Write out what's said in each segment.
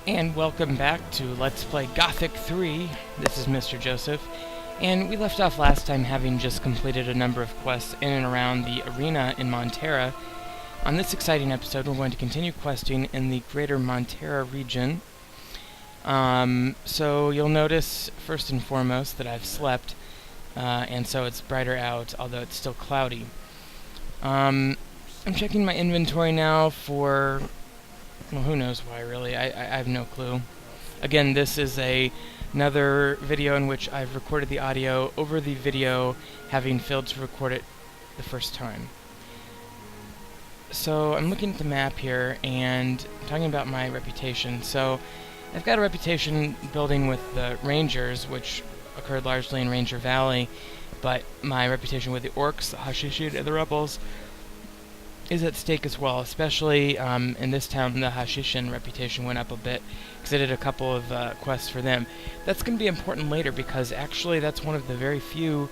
And welcome back to Let's Play Gothic 3. This is Mr. Joseph, and we left off last time having just completed a number of quests in and around the arena in Montera. On this exciting episode, we're going to continue questing in the greater Montera region. So you'll notice, first and foremost, that I've slept, and so it's brighter out, although it's still cloudy. I'm checking my inventory now for... well, who knows why, really. I have no clue. Again, this is another video in which I've recorded the audio over the video, having failed to record it the first time. So, I'm looking at the map here, and talking about my reputation. So, I've got a reputation building with the Rangers, which occurred largely in Ranger Valley, but my reputation with the Orcs, the Hashishid, and the Rebels is at stake as well, especially in this town. The Hashishin reputation went up a bit because I did a couple of quests for them. That's going to be important later because actually that's one of the very few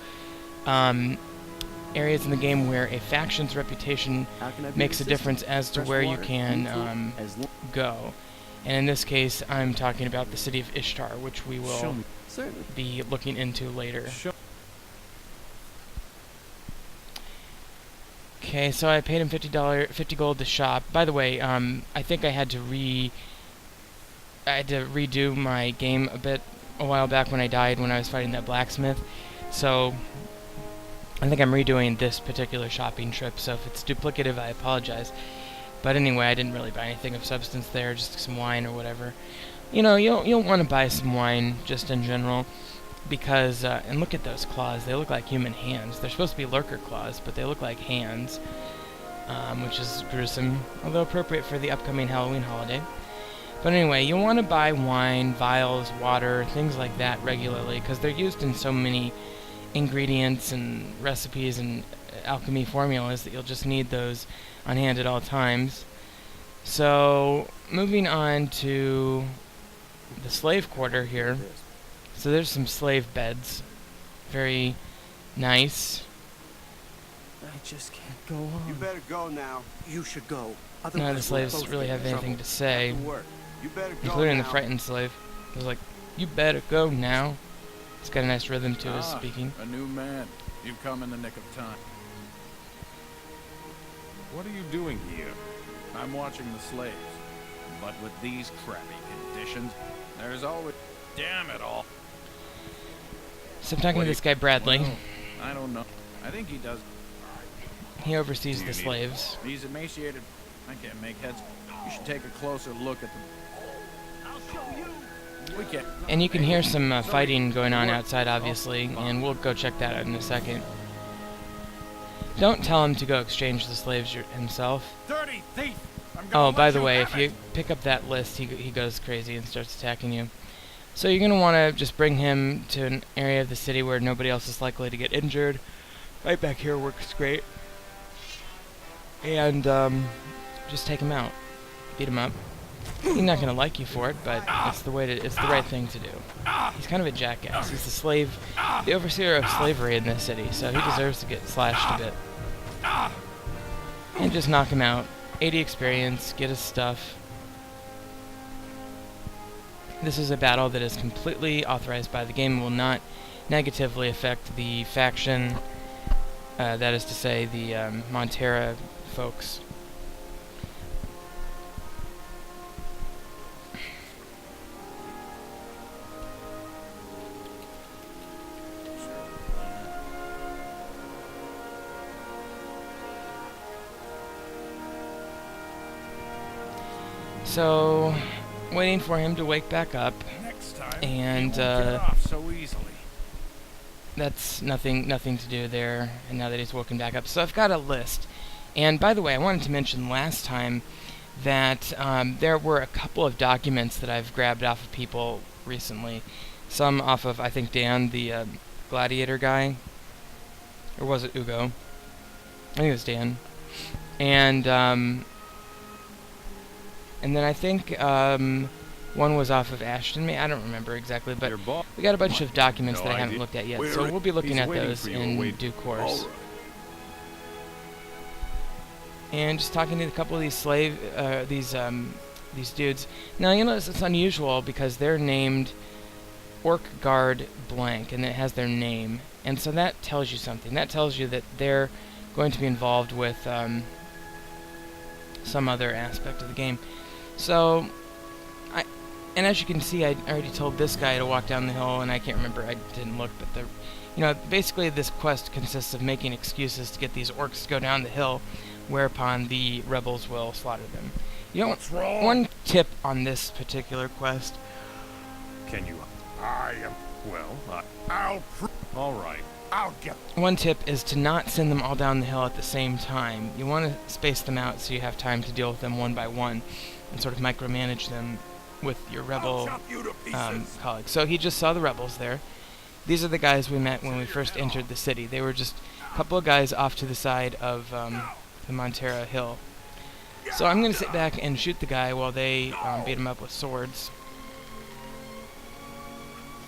areas in the game where a faction's reputation makes a difference as to where you can go. And in this case, I'm talking about the city of Ishtar, which we will be looking into later. Okay, so I paid him $50 gold to shop. By the way, I think I had to redo my game a while back when I died when I was fighting that blacksmith. So I think I'm redoing this particular shopping trip. So if it's duplicative, I apologize. But anyway, I didn't really buy anything of substance there, just some wine or whatever. You know, you'll want to buy some wine just in general. Because, and look at those claws, they look like human hands. They're supposed to be lurker claws, but they look like hands, which is gruesome, although appropriate for the upcoming Halloween holiday. But anyway, you'll want to buy wine, vials, water, things like that regularly, because they're used in so many ingredients and recipes and alchemy formulas that you'll just need those on hand at all times. So, moving on to the slave quarter here. So there's some slave beds. Very nice. I just can't go on. You better go now. You should go. None of the slaves really have anything to say, including the frightened slave. He was like, "You better go now." It's got a nice rhythm to his speaking. A new man. You've come in the nick of time. What are you doing here? I'm watching the slaves. But with these crappy conditions, there's always... Damn it all. So I'm talking to this guy Bradley. Well, I don't know. I think he does. He oversees the slaves. He's emaciated. I can't make heads. You should take a closer look at the... I'll show you. We can't. And you can hear some fighting going on outside, obviously, and we'll go check that out in a second. Don't tell him to go exchange the slaves himself. Dirty thief! Oh, by the way, if you pick up that list, he goes crazy and starts attacking you. So you're going to want to just bring him to an area of the city where nobody else is likely to get injured. Right back here works great. And just take him out. Beat him up. He's not going to like you for it, but it's the right thing to do. He's kind of a jackass. He's the overseer of slavery in this city, so he deserves to get slashed a bit. And just knock him out. 80 experience, get his stuff. This is a battle that is completely authorized by the game and will not negatively affect the faction, that is to say, the Montera folks. So, waiting for him to wake back up, and so easily. That's nothing to do there. And now that he's woken back up, so I've got a list. And by the way, I wanted to mention last time that there were a couple of documents that I've grabbed off of people recently. Some off of, I think, Dan, the gladiator guy, or was it Ugo? I think it was Dan. And then I think one was off of Ashton. I don't remember exactly, but we got a bunch of documents that I haven't looked at yet, so we'll be looking at those in due course. And just talking to a couple of these these dudes. Now, you notice it's unusual because they're named Orc Guard blank, and it has their name. And so that tells you something. That tells you that they're going to be involved with some other aspect of the game. So, and as you can see, I already told this guy to walk down the hill, and I can't remember, I didn't look, but basically this quest consists of making excuses to get these orcs to go down the hill, whereupon the rebels will slaughter them. What's wrong? One tip on this particular quest. Can you? I am. Well, I'll. All right. I'll get. One tip is to not send them all down the hill at the same time. You want to space them out so you have time to deal with them one by one, and sort of micromanage them with your rebel colleagues. So he just saw the rebels there. These are the guys we met when we first entered the city. They were just a couple of guys off to the side of the Montera Hill. So I'm going to sit back and shoot the guy while they beat him up with swords.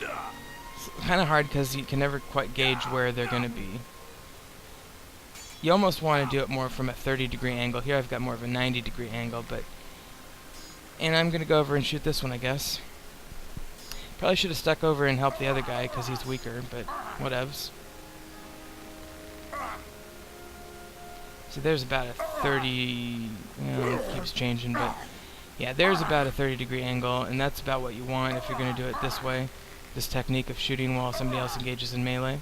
It's kind of hard because you can never quite gauge where they're going to be. You almost want to do it more from a 30-degree angle. Here I've got more of a 90-degree angle, but... And I'm going to go over and shoot this one, I guess. Probably should have stuck over and helped the other guy because he's weaker, but whatevs. So there's about a 30... it keeps changing, but... Yeah, there's about a 30-degree angle, and that's about what you want if you're going to do it this way. This technique of shooting while somebody else engages in melee.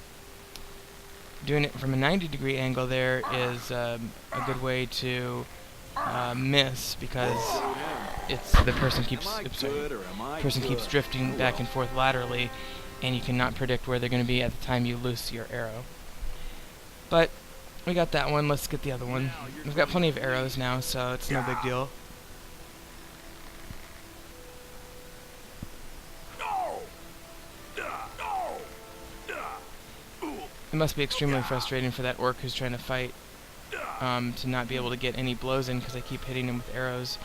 Doing it from a 90-degree angle there is a good way to miss, because the person keeps drifting back and forth laterally, and you cannot predict where they're going to be at the time you loose your arrow. But we got that one. Let's get the other one. We've got plenty of arrows now, so it's no big deal. It must be extremely frustrating for that orc who's trying to fight to not be able to get any blows in because I keep hitting him with arrows.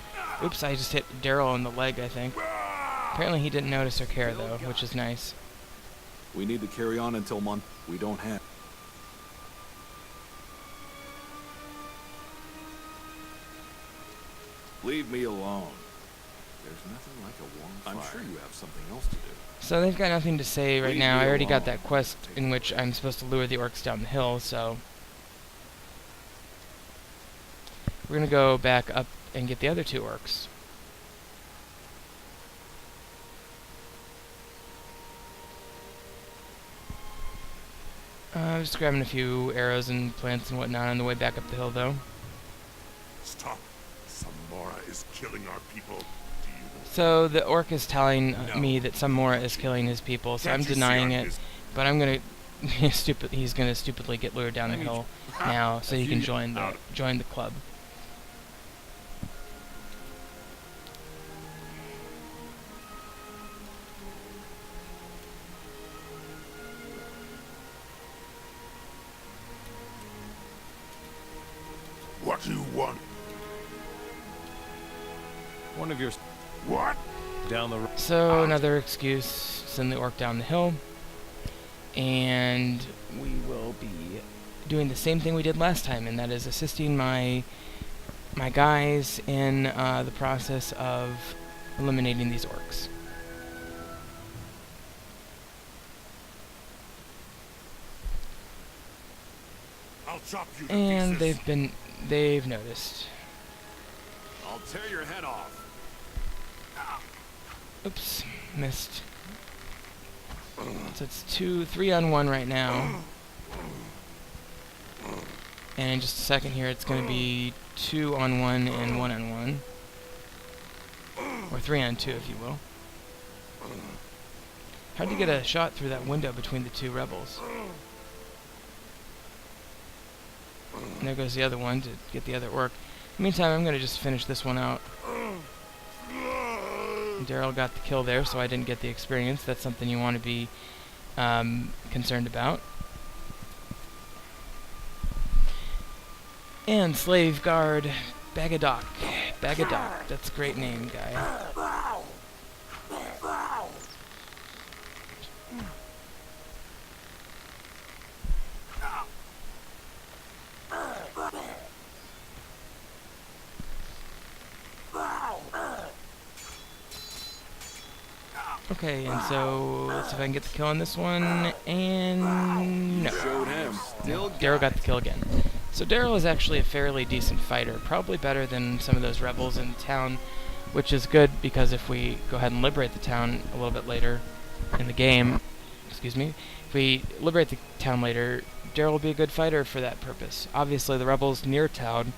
Oops, I just hit Daryl in the leg, I think. Apparently he didn't notice or care, though, which is nice. We need to carry on until we don't have. Leave me alone. There's nothing like a warm fire. I'm sure you have something else to do. So they've got nothing to say right now. I already got that quest in which I'm supposed to lure the orcs down the hill, so... We're gonna go back up and get the other two orcs. Just grabbing a few arrows and plants and whatnot on the way back up the hill, though. Stop. Samora is killing our people. Do you... So the orc is telling me that Samora is killing his people, so I'm denying it. But I'm gonna he's gonna stupidly get lured down the hill now, so he can join the club. What do you want? One of your What? down the road. So another excuse, send the orc down the hill, and we will be doing the same thing we did last time, and that is assisting my guys in the process of eliminating these orcs. I'll chop you to And pieces. they've noticed. I'll tear your head off. Oops, missed. So it's 3-on-1 right now. And in just a second here, it's going to be 2-on-1 and 1-on-1. Or 3-on-2, if you will. How'd you get a shot through that window between the two rebels? And there goes the other one to get the other orc. Meantime, I'm going to just finish this one out. Daryl got the kill there, so I didn't get the experience. That's something you want to be concerned about. And Slave Guard Bagadoc. Bagadoc. That's a great name, guy. Okay, and so let's see if I can get the kill on this one, and no. Showed him. No, Daryl got the kill again. So Daryl is actually a fairly decent fighter, probably better than some of those rebels in town, which is good because if we go ahead and liberate the town a little bit later in the game, excuse me, if we liberate the town later, Daryl will be a good fighter for that purpose. Obviously, the rebels near town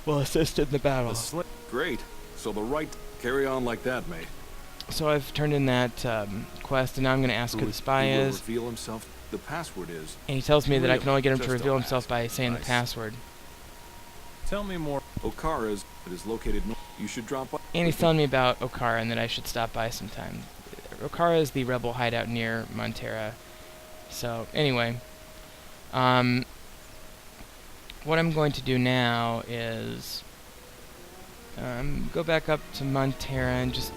will assist in the battle. Great. So the right... Carry on like that, mate. So I've turned in that quest, and now I'm going to ask who the spy He will is. reveal himself. The password is... And he tells me that I can only get him to Just reveal don't himself ask. by saying the Nice. password. Tell me more. Okara's. It is located north. You should drop by. And he's telling me about Okara and that I should stop by sometime. Okara is the rebel hideout near Montera. So, anyway. What I'm going to do now is... go back up to Montera and just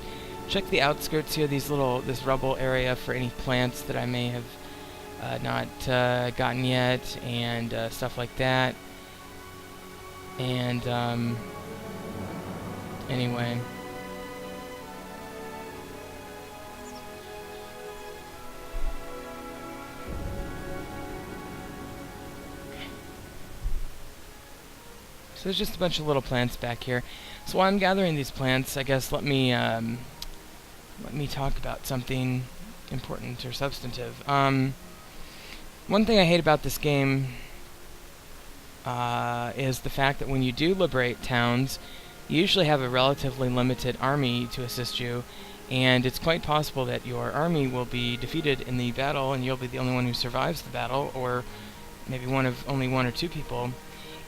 check the outskirts here, this rubble area for any plants that I may have not gotten yet, and stuff like that. And anyway, so there's just a bunch of little plants back here. So while I'm gathering these plants, I guess let me talk about something important or substantive. One thing I hate about this game is the fact that when you do liberate towns, you usually have a relatively limited army to assist you, and it's quite possible that your army will be defeated in the battle, and you'll be the only one who survives the battle, or maybe only one or two people.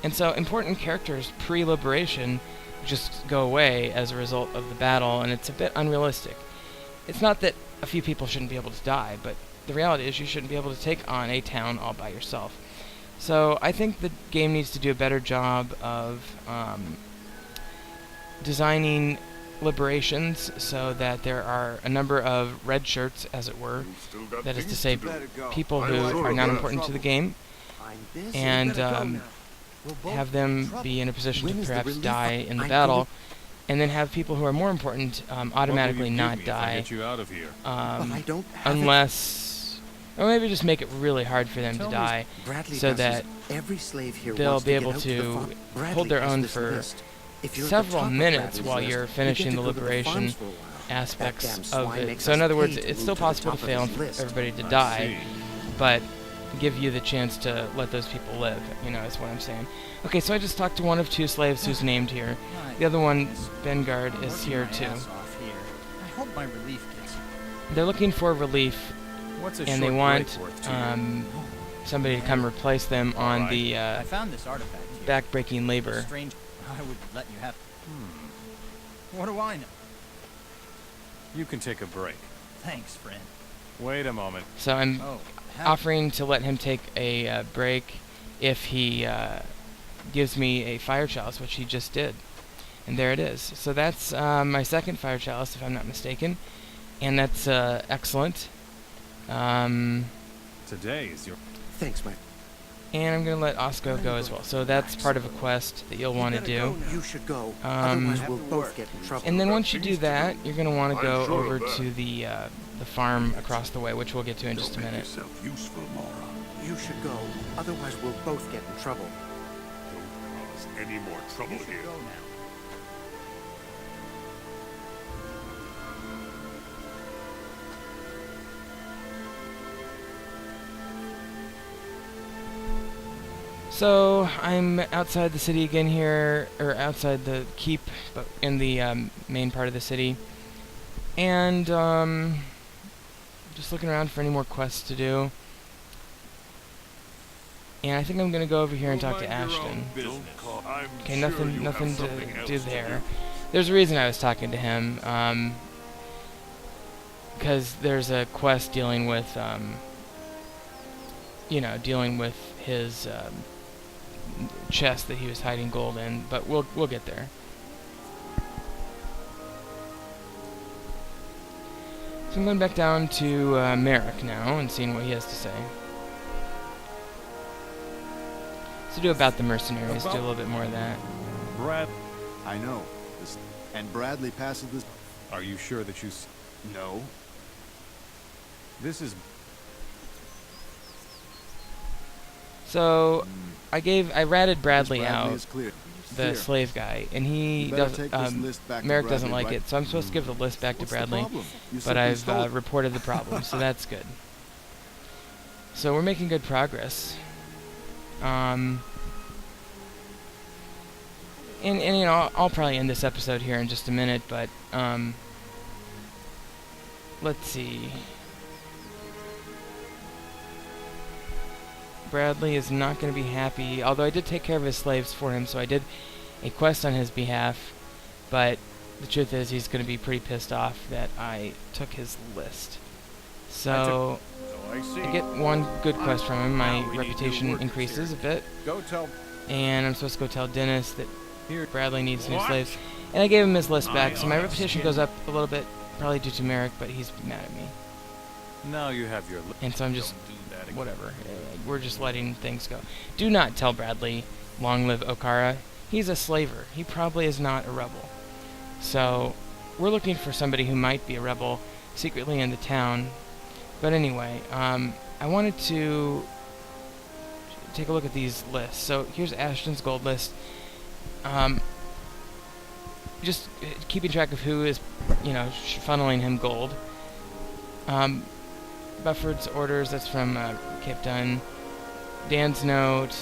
And so important characters pre-liberation just go away as a result of the battle, and it's a bit unrealistic. It's not that a few people shouldn't be able to die, but the reality is you shouldn't be able to take on a town all by yourself. So I think the game needs to do a better job of designing liberations so that there are a number of red shirts, as it were, that is to say people who are not important to the game, and have them be in a position to perhaps die in the battle, and then have people who are more important automatically not die, unless, or maybe just make it really hard for them to die, so that they'll be able to hold their own for several minutes while you're finishing the liberation aspects of it. So in other words, it's still possible to fail and for everybody to die, but give you the chance to let those people live, is what I'm saying. Okay, so I just talked to one of two slaves who's named here. The other one, Bengard, is here too. I hope my relief gets you. They're looking for relief, and they want somebody to come replace them on the I found this artifact here. back-breaking labor. Strange. I would let you have. What do I know? You can take a break. Thanks, friend. Wait a moment. So I'm Oh, offering to let him take a break if he gives me a fire chalice, which he just did. And there it is. So that's my second fire chalice, if I'm not mistaken. And that's excellent. Today is your... Thanks, my... And I'm going to let Osco go as well. So that's part of a quest that you'll want to do. You should go. Otherwise we'll both get in trouble. And then once you do that, you're going to want to go over to the farm across the way, which we'll get to in just a minute. Yourself useful, Mora. You should go. Otherwise, we'll both get in trouble. Don't cause any more trouble here. Go now. So I'm outside the city again here, or outside the keep, but in the main part of the city, and just looking around for any more quests to do. And I think I'm gonna go over here and talk to Ashton. Okay, nothing to do there. There's a reason I was talking to him, because there's a quest dealing with, dealing with his chest that he was hiding gold in, but we'll get there. So I'm going back down to Merrick now and seeing what he has to say. So do about the mercenaries, do a little bit more of that. Brad, I know. And Bradley passes this. are you sure that you... No. This is... So I ratted Bradley Miss out, is clear. the Clear. slave guy, and he You better doesn't. take this list back to Merrick doesn't Bradley, like right? it, so I'm supposed to give the list back to What's the Bradley. problem? You But simply I've stole- reported the problem, so that's good. So we're making good progress. And you know, I'll probably end this episode here in just a minute, but let's see. Bradley is not going to be happy, although I did take care of his slaves for him, so I did a quest on his behalf, but the truth is he's going to be pretty pissed off that I took his list. So So I see. I get one good quest from him, my Now we need reputation new workers increases a here. bit, Go tell. and I'm supposed to go tell Dennis that Here. Bradley needs new What? slaves. And I gave him his list back, I so my oughta reputation skin- goes up a little bit, probably due to Merrick, but he's mad at me. Now you have your... And so I'm just, Don't do that again. whatever, we're just letting things go. Do not tell Bradley, long live Okara. He's a slaver. He probably is not a rebel. So, we're looking for somebody who might be a rebel secretly in the town. But anyway, I wanted to take a look at these lists. So, here's Ashton's gold list. Just keeping track of who is, you know, funneling him gold. Bufford's orders, that's from Cape Dunn. Dan's note,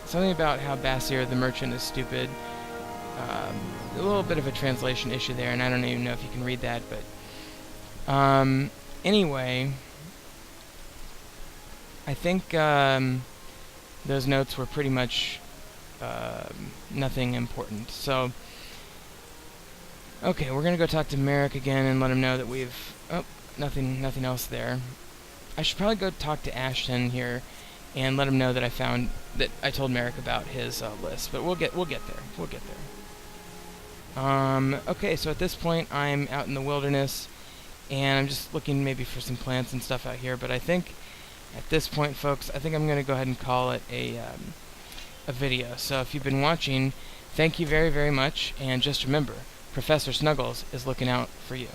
something about how Bassier the merchant is stupid. A little bit of a translation issue there, and I don't even know if you can read that, but anyway, I think those notes were pretty much nothing important. So, okay, we're gonna go talk to Merrick again and let him know that we've... Oh, nothing else there. I should probably go talk to Ashton here and let him know that I told Merrick about his list. But we'll get there. We'll get there. Okay, so at this point I'm out in the wilderness and I'm just looking maybe for some plants and stuff out here. But I think at this point, folks, I think I'm gonna go ahead and call it a video. So if you've been watching, thank you very, very much, and just remember, Professor Snuggles is looking out for you.